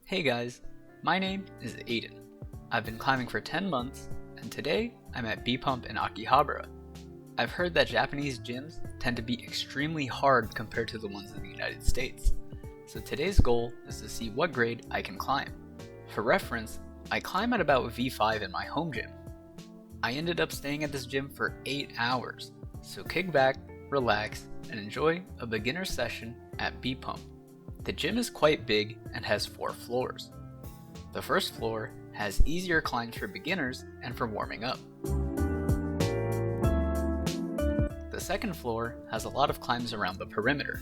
Hey guys, my name is Aiden. I've been climbing for 10 months, and today I'm at B Pump in Akihabara. I've heard that Japanese gyms tend to be extremely hard compared to the ones in the United States, so today's goal is to see what grade I can climb. For reference, I climb at about V5 in my home gym. I ended up staying at this gym for 8 hours, so kick back, relax, and enjoy a beginner session at B Pump. The gym is quite big and has 4 floors. The first floor has easier climbs for beginners and for warming up. The second floor has a lot of climbs around the perimeter.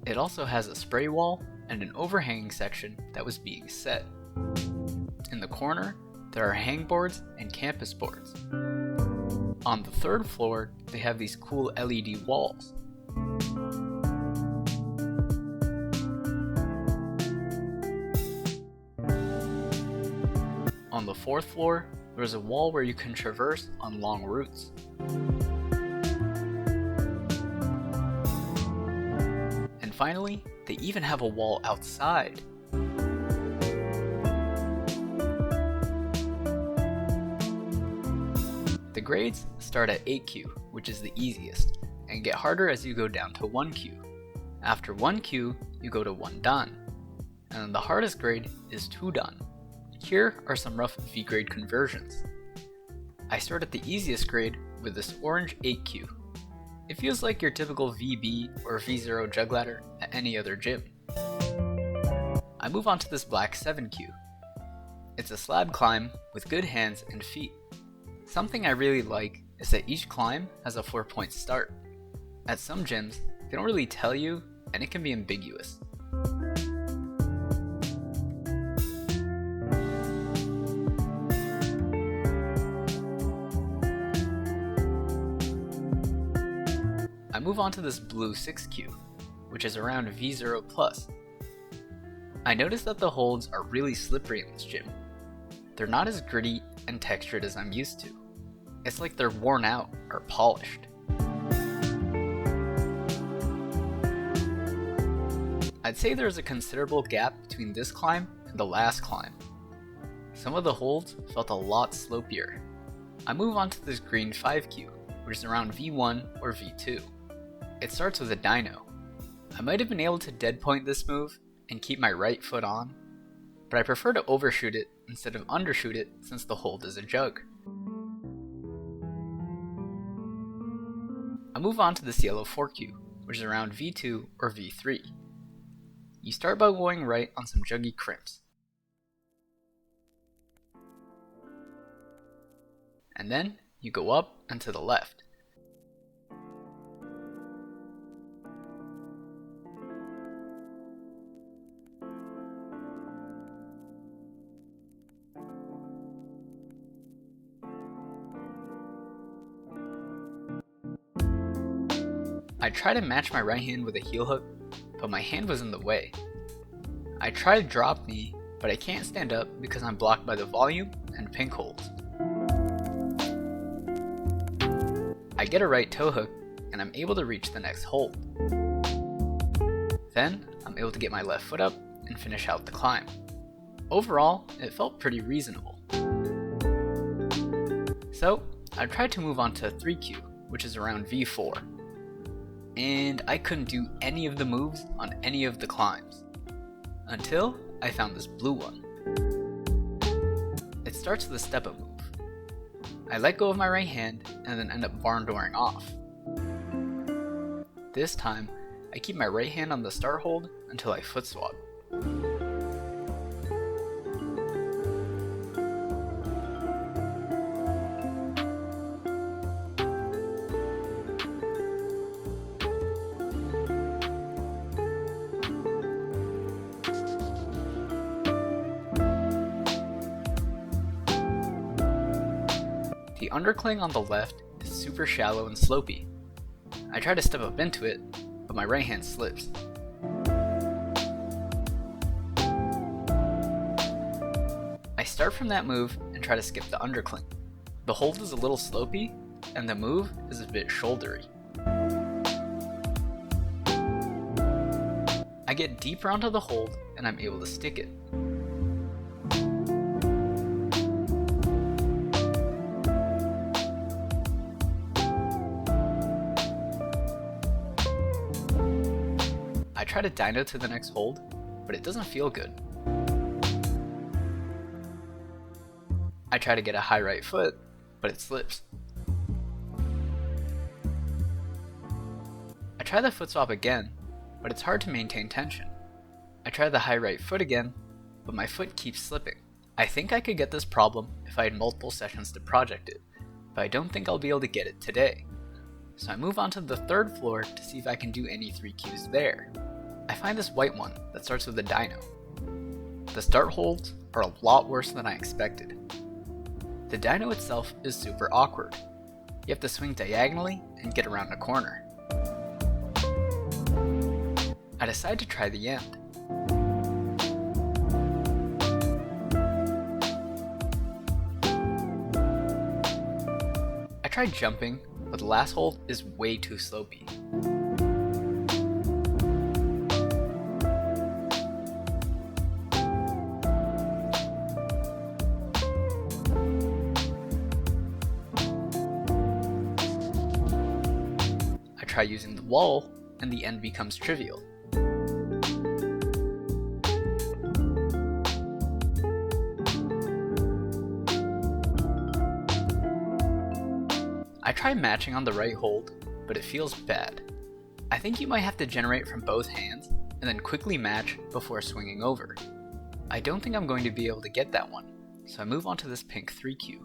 It also has a spray wall and an overhanging section that was being set. In the corner, there are hangboards and campus boards. On the third floor, they have these cool LED walls. On the fourth floor, there's a wall where you can traverse on long routes. And finally, they even have a wall outside. The grades start at 8Q, which is the easiest, and get harder as you go down to 1Q. After 1Q, you go to 1 Dan, and then the hardest grade is 2 Dan. Here are some rough V-grade conversions. I start at the easiest grade with this orange 8Q. It feels like your typical VB or V0 jug ladder at any other gym. I move on to this black 7Q. It's a slab climb with good hands and feet. Something I really like is that each climb has a 4-point start. At some gyms, they don't really tell you, and it can be ambiguous. I move on to this blue 6Q, which is around V0 plus. I noticed that the holds are really slippery in this gym. They're not as gritty and textured as I'm used to. It's like they're worn out or polished. I'd say there's a considerable gap between this climb and the last climb. Some of the holds felt a lot slopier. I move on to this green 5Q, which is around V1 or V2. It starts with a dyno. I might have been able to dead point this move and keep my right foot on, but I prefer to overshoot it instead of undershoot it since the hold is a jug. I move on to this yellow 4Q, which is around V2 or V3. You start by going right on some juggy crimps. And then you go up and to the left. I tried to match my right hand with a heel hook, but my hand was in the way. I try to drop knee, but I can't stand up because I'm blocked by the volume and pink holds. I get a right toe hook, and I'm able to reach the next hold. Then, I'm able to get my left foot up and finish out the climb. Overall, it felt pretty reasonable. So, I tried to move on to 3Q, which is around V4. And I couldn't do any of the moves on any of the climbs. Until I found this blue one. It starts with a step-up move. I let go of my right hand and then end up barn dooring off. This time, I keep my right hand on the start hold until I foot swap. The undercling on the left is super shallow and slopey. I try to step up into it, but my right hand slips. I start from that move and try to skip the undercling. The hold is a little slopey, and the move is a bit shouldery. I I get deeper onto the hold and I'm able to stick it. I try to dyno to the next hold, but it doesn't feel good. I try to get a high right foot, but it slips. I try the foot swap again, but it's hard to maintain tension. I try the high right foot again, but my foot keeps slipping. I think I could get this problem if I had multiple sessions to project it, but I don't think I'll be able to get it today. So I move on to the third floor to see if I can do any 3Qs there. I find this white one that starts with a dyno. The start holds are a lot worse than I expected. The dyno itself is super awkward. You have to swing diagonally and get around a corner. I decide to try the end. I tried jumping, but the last hold is way too slopey. I try using the wall, and the end becomes trivial. I try matching on the right hold, but it feels bad. I think you might have to generate from both hands, and then quickly match before swinging over. I don't think I'm going to be able to get that one, so I move on to this pink 3Q.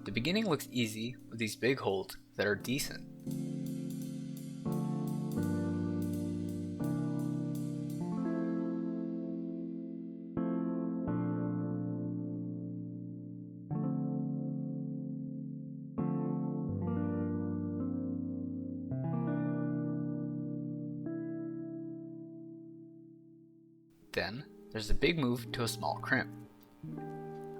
The beginning looks easy with these big holds that are decent. Then, there's a big move to a small crimp.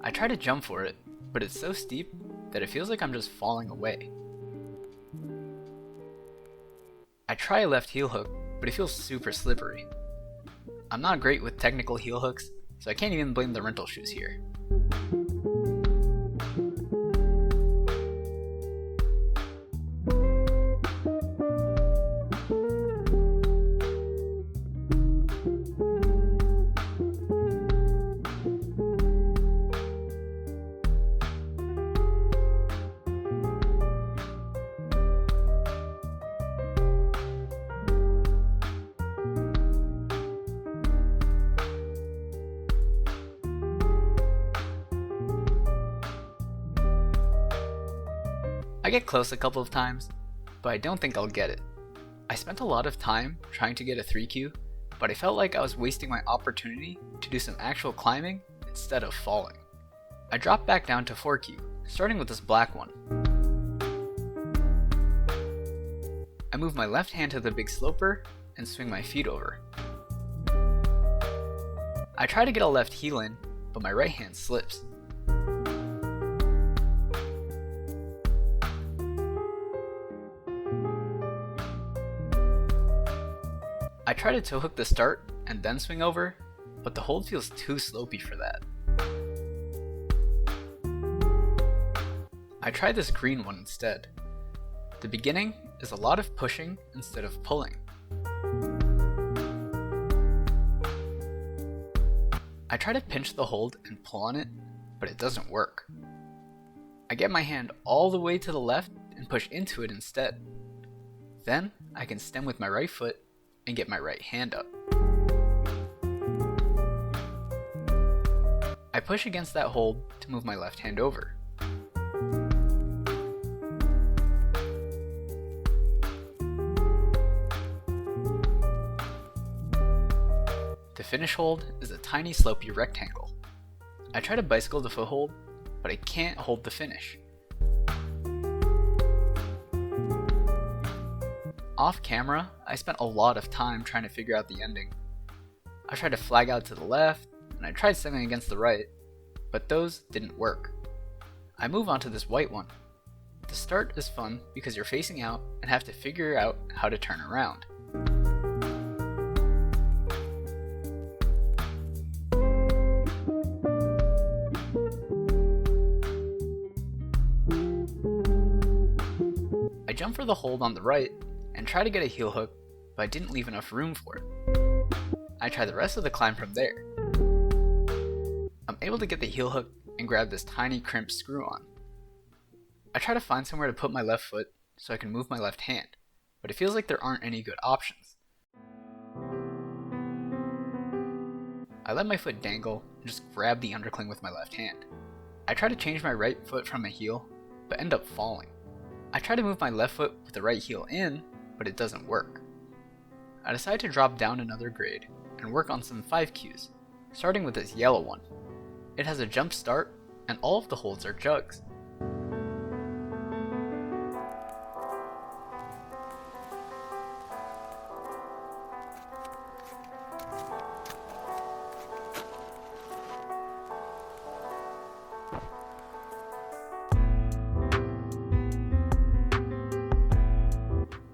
I try to jump for it, but it's so steep that it feels like I'm just falling away. I try a left heel hook, but it feels super slippery. I'm not great with technical heel hooks, so I can't even blame the rental shoes here. I get close a couple of times, but I don't think I'll get it. I spent a lot of time trying to get a 3Q, but I felt like I was wasting my opportunity to do some actual climbing instead of falling. I dropped back down to 4Q, starting with this black one. I move my left hand to the big sloper and swing my feet over. I try to get a left heel in, but my right hand slips. I try to toe hook the start and then swing over, but the hold feels too slopey for that. I try this green one instead. The beginning is a lot of pushing instead of pulling. I try to pinch the hold and pull on it, but it doesn't work. I get my hand all the way to the left and push into it instead. Then I can stem with my right foot and get my right hand up. I push against that hold to move my left hand over. The finish hold is a tiny slopey rectangle. I try to bicycle the foothold, but I can't hold the finish. Off camera, I spent a lot of time trying to figure out the ending. I tried to flag out to the left, and I tried stemming against the right, but those didn't work. I move on to this white one. The start is fun because you're facing out and have to figure out how to turn around. jump for the hold on the right and try to get a heel hook, but I didn't leave enough room for it. I try the rest of the climb from there. I'm able to get the heel hook and grab this tiny crimp screw on. I try to find somewhere to put my left foot so I can move my left hand, but it feels like there aren't any good options. I let my foot dangle and just grab the undercling with my left hand. I try to change my right foot from a heel, but end up falling. I try to move my left foot with the right heel in, but it doesn't work. I decide to drop down another grade and work on some 5Qs, starting with this yellow one. It has a jump start, and all of the holds are jugs.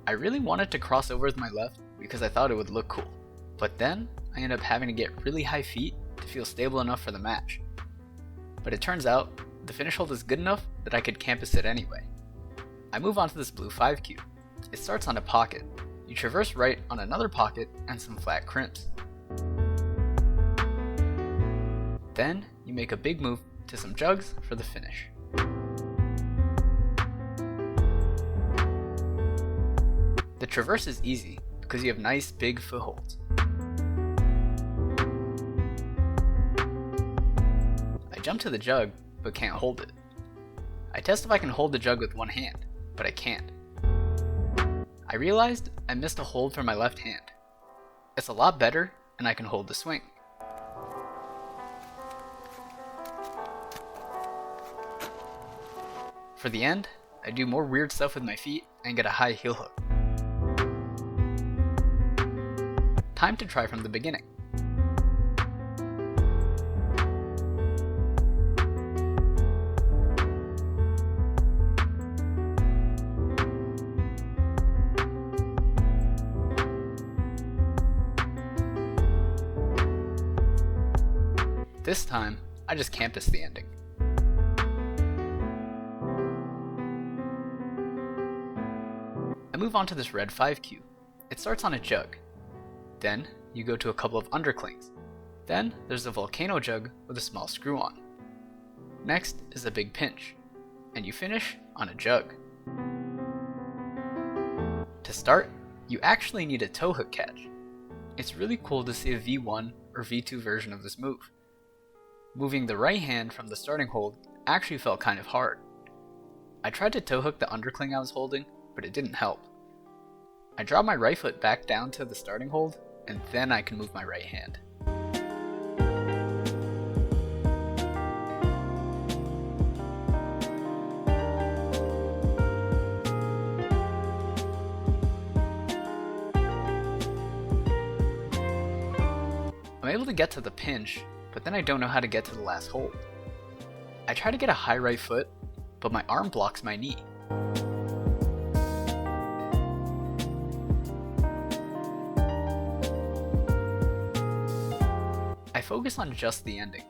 I really wanted to cross over with my left because I thought it would look cool, but then I ended up having to get really high feet to feel stable enough for the match. But it turns out, the finish hold is good enough that I could campus it anyway. I move on to this blue 5Q. It starts on a pocket. You traverse right on another pocket and some flat crimps. Then, you make a big move to some jugs for the finish. The traverse is easy because you have nice big footholds. I jump to the jug, but can't hold it. I test if I can hold the jug with one hand, but I can't. I realized I missed a hold for my left hand. It's a lot better, and I can hold the swing. For the end, I do more weird stuff with my feet and get a high heel hook. Time to try from the beginning. This time, I just campus the ending. I move on to this red 5Q. It starts on a jug. Then, you go to a couple of underclings. Then, there's a volcano jug with a small screw on. Next is a big pinch, and you finish on a jug. To start, you actually need a toe hook catch. It's really cool to see a V1 or V2 version of this move. Moving the right hand from the starting hold actually felt kind of hard. I tried to toe hook the undercling I was holding, but it didn't help. I drop my right foot back down to the starting hold, and then I can move my right hand. I'm able to get to the pinch, but then I don't know how to get to the last hold. I try to get a high right foot, but my arm blocks my knee. I focus on just the ending.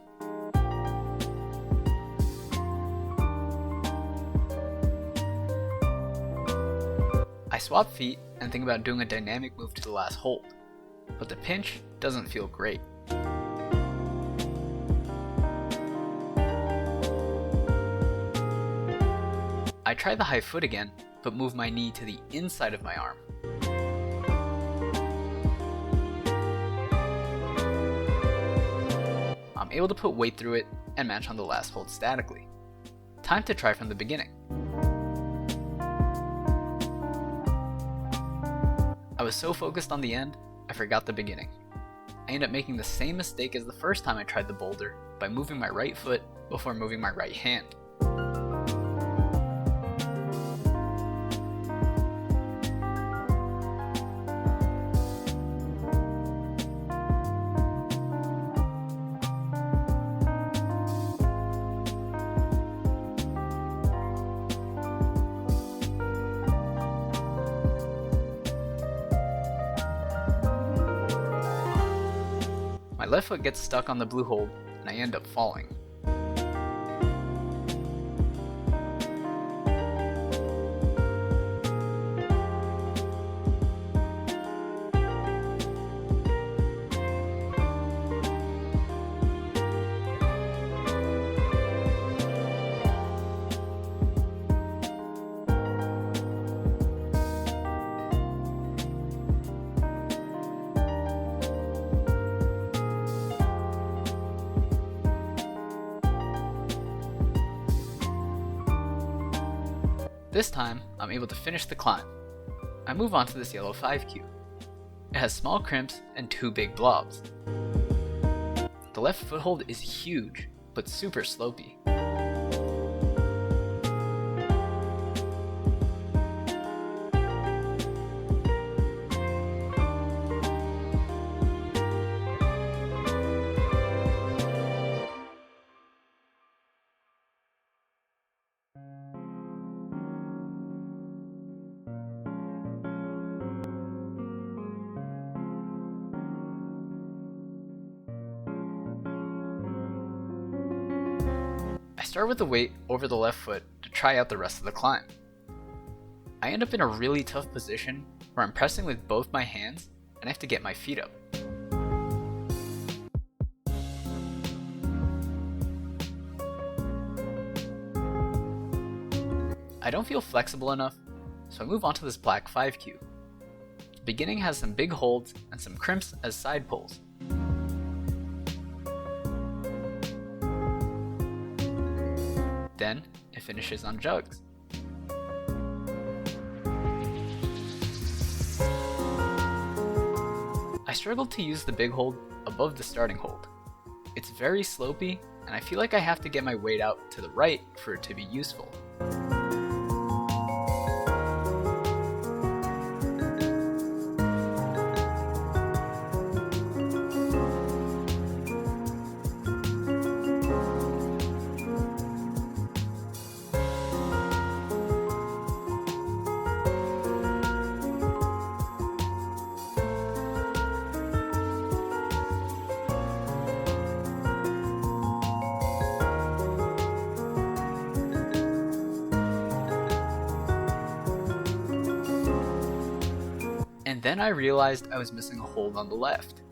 I swap feet and think about doing a dynamic move to the last hold, but the pinch doesn't feel great. I try the high foot again, but move my knee to the inside of my arm. I'm able to put weight through it and match on the last hold statically. Time to try from the beginning. I was so focused on the end, I forgot the beginning. I ended up making the same mistake as the first time I tried the boulder by moving my right foot before moving my right hand. My left foot gets stuck on the blue hold, and I end up falling. This time, I'm able to finish the climb. I move on to this yellow 5 cue. It has small crimps and 2 big blobs. The left foothold is huge, but super slopey. I start with the weight over the left foot to try out the rest of the climb. I end up in a really tough position where I'm pressing with both my hands and I have to get my feet up. I don't feel flexible enough, so I move on to this black 5 cue. The beginning has some big holds and some crimps as side pulls. Then, it finishes on jugs. I struggled to use the big hold above the starting hold. It's very slopey, and I feel like I have to get my weight out to the right for it to be useful. And then I realized I was missing a hold on the left.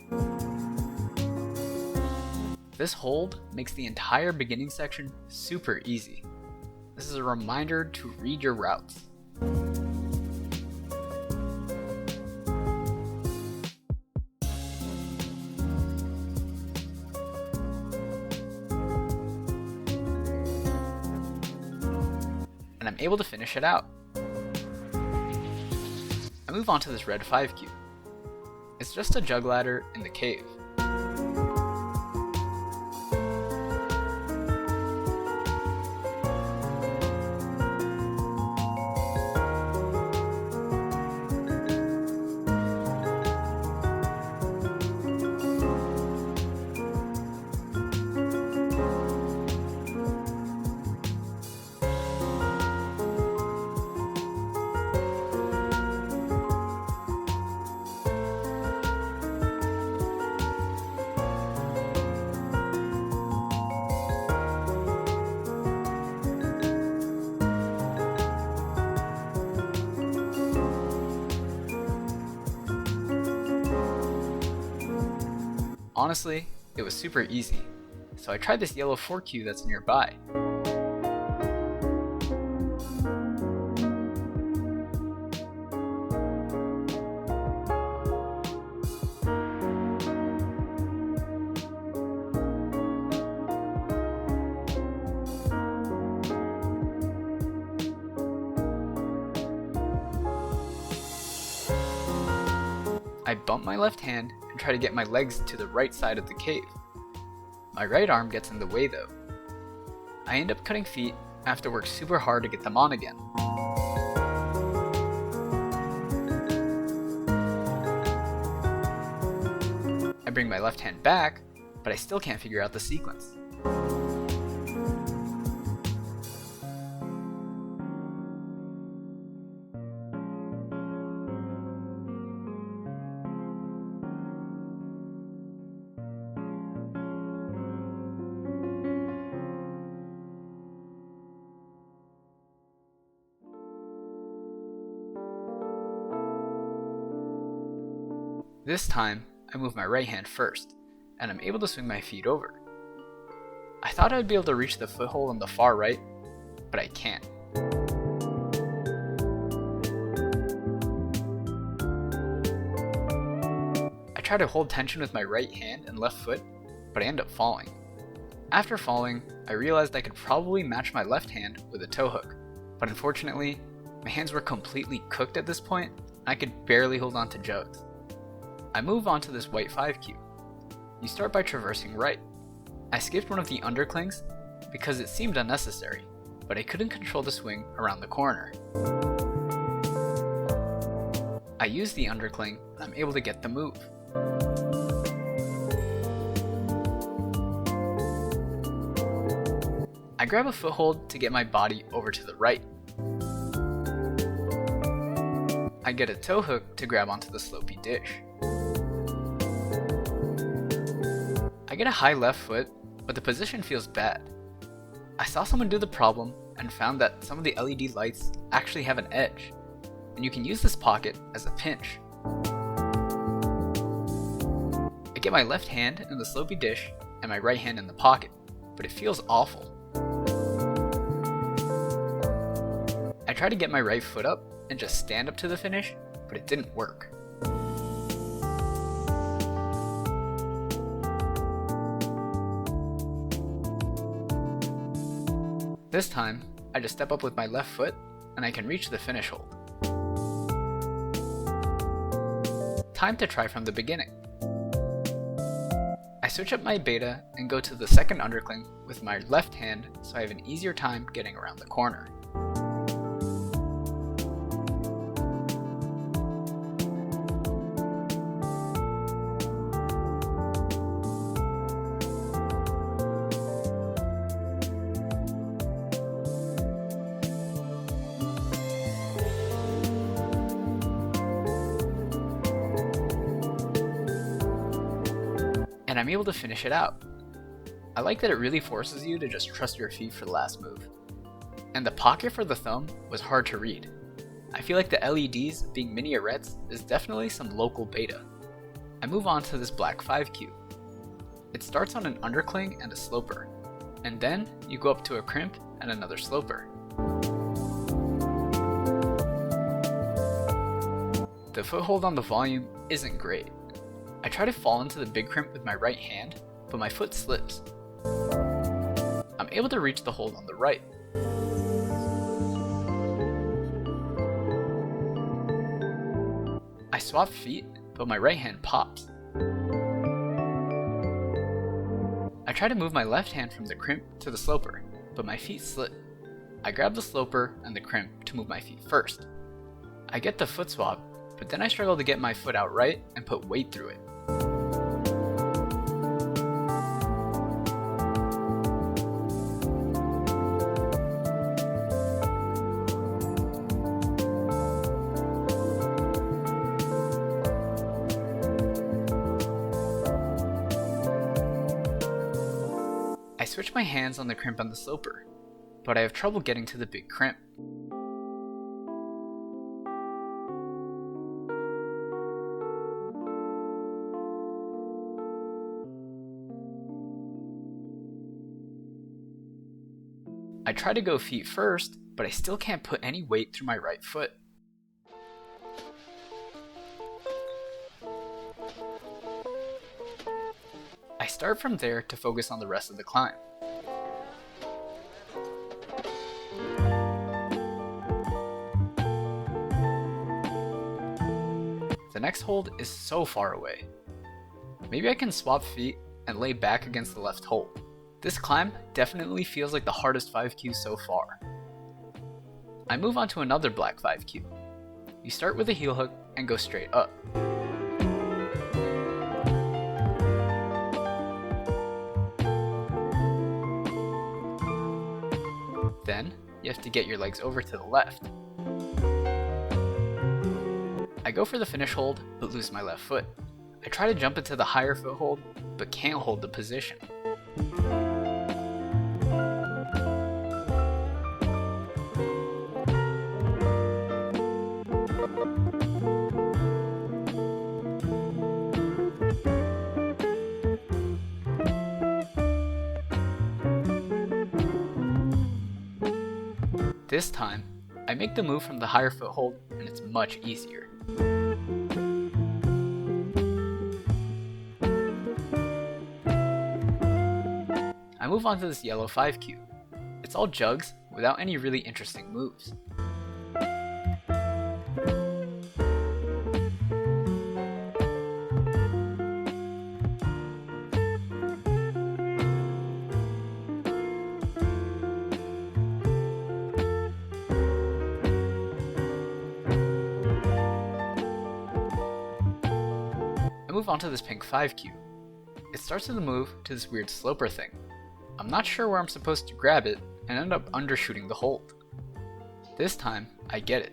This hold makes the entire beginning section super easy. This is a reminder to read your routes. And I'm able to finish it out. I move on to this red 5 cue. It's just a jug ladder in the cave. Honestly, it was super easy, so I tried this yellow 4 cue that's nearby. I bump my left hand and try to get my legs to the right side of the cave. My right arm gets in the way though. I end up cutting feet and have to work super hard to get them on again. I bring my left hand back, but I still can't figure out the sequence. This time, I move my right hand first, and I'm able to swing my feet over. I thought I'd be able to reach the foothold on the far right, but I can't. I try to hold tension with my right hand and left foot, but I end up falling. After falling, I realized I could probably match my left hand with a toe hook, but unfortunately, My hands were completely cooked at this point, and I could barely hold on to jugs. I move on to this white 5 cue. You start by traversing right. I skipped one of the underclings because it seemed unnecessary, but I couldn't control the swing around the corner. I use the undercling and I'm able to get the move. I grab a foothold to get my body over to the right. I get a toe hook to grab onto the slopey dish. I get a high left foot, but the position feels bad. I saw someone do the problem and found that some of the LED lights actually have an edge, and you can use this pocket as a pinch. I get my left hand in the slopey dish and my right hand in the pocket, but it feels awful. I try to get my right foot up and just stand up to the finish, but it didn't work. This time, I just step up with my left foot and I can reach the finish hold. Time to try from the beginning. I switch up my beta and go to the second undercling with my left hand so I have an easier time getting around the corner. And I'm able to finish it out. I like that it really forces you to just trust your feet for the last move. And the pocket for the thumb was hard to read. I feel like the LEDs being minarets is definitely some local beta. I move on to this black 5 cue. It starts on an undercling and a sloper, and then you go up to a crimp and another sloper. The foothold on the volume isn't great. I try to fall into the big crimp with my right hand, but my foot slips. I'm able to reach the hold on the right. I swap feet, but my right hand pops. I try to move my left hand from the crimp to the sloper, but my feet slip. I grab the sloper and the crimp to move my feet first. I get the foot swap, but then I struggle to get my foot out right and put weight through it. I switch my hands on the crimp on the sloper, but I have trouble getting to the big crimp. I try to go feet first, but I still can't put any weight through my right foot. I start from there to focus on the rest of the climb. The next hold is so far away. Maybe I can swap feet and lay back against the left hold. This climb definitely feels like the hardest 5 cue so far. I move on to another black 5 cue. You start with a heel hook and go straight up. Then, you have to get your legs over to the left. I go for the finish hold, but lose my left foot. I try to jump into the higher foothold, but can't hold the position. This time, I make the move from the higher foothold and it's much easier. I move on to this yellow 5 cue. It's all jugs without any really interesting moves. move on to this pink 5Q. It starts with a move to this weird sloper thing. I'm not sure where I'm supposed to grab it and end up undershooting the hold. This time, I get it.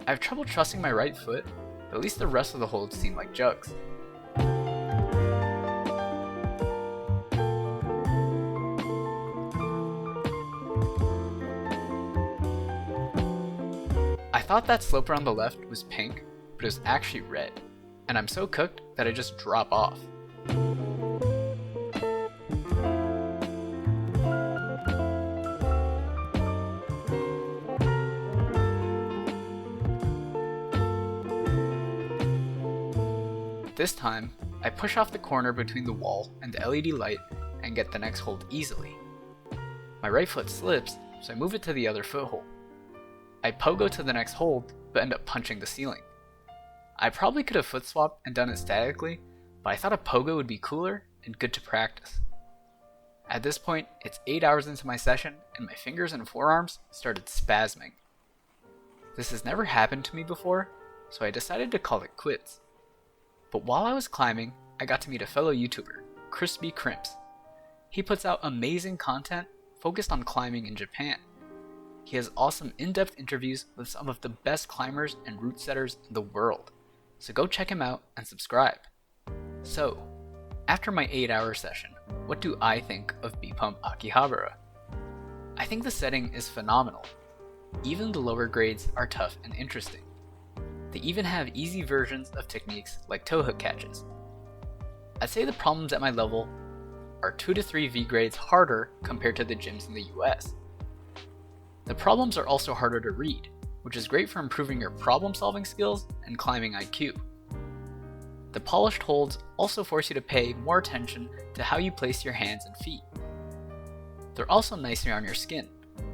I have trouble trusting my right foot, but at least the rest of the holds seem like jugs. I thought that sloper on the left was pink, but it was actually red, and I'm so cooked that I just drop off. This time, I push off the corner between the wall and the LED light and get the next hold easily. My right foot slips, so I move it to the other foothold. I pogo to the next hold, but end up punching the ceiling. I probably could have foot swapped and done it statically, but I thought a pogo would be cooler and good to practice. At this point, it's 8 hours into my session and my fingers and forearms started spasming. This has never happened to me before, so I decided to call it quits. But while I was climbing, I got to meet a fellow YouTuber, Crispy Crimps. He puts out amazing content focused on climbing in Japan. He has awesome in-depth interviews with some of the best climbers and route setters in the world, so go check him out and subscribe. So, after my 8-hour session, what do I think of B Pump Akihabara? I think the setting is phenomenal. Even the lower grades are tough and interesting. They even have easy versions of techniques like toe hook catches. I'd say the problems at my level are 2 to 3 V grades harder compared to the gyms in the US. The problems are also harder to read, which is great for improving your problem solving skills and climbing IQ. The polished holds also force you to pay more attention to how you place your hands and feet. They're also nicer on your skin,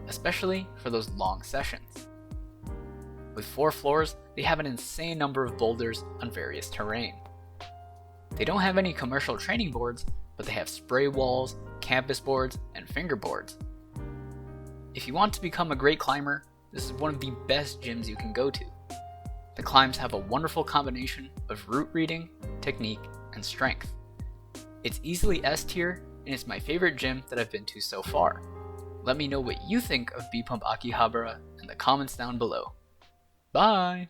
especially for those long sessions. With 4 floors, they have an insane number of boulders on various terrain. They don't have any commercial training boards, but they have spray walls, campus boards, and fingerboards. If you want to become a great climber, this is one of the best gyms you can go to. The climbs have a wonderful combination of route reading, technique, and strength. It's easily S tier, and it's my favorite gym that I've been to so far. Let me know what you think of B Pump Akihabara in the comments down below. Bye!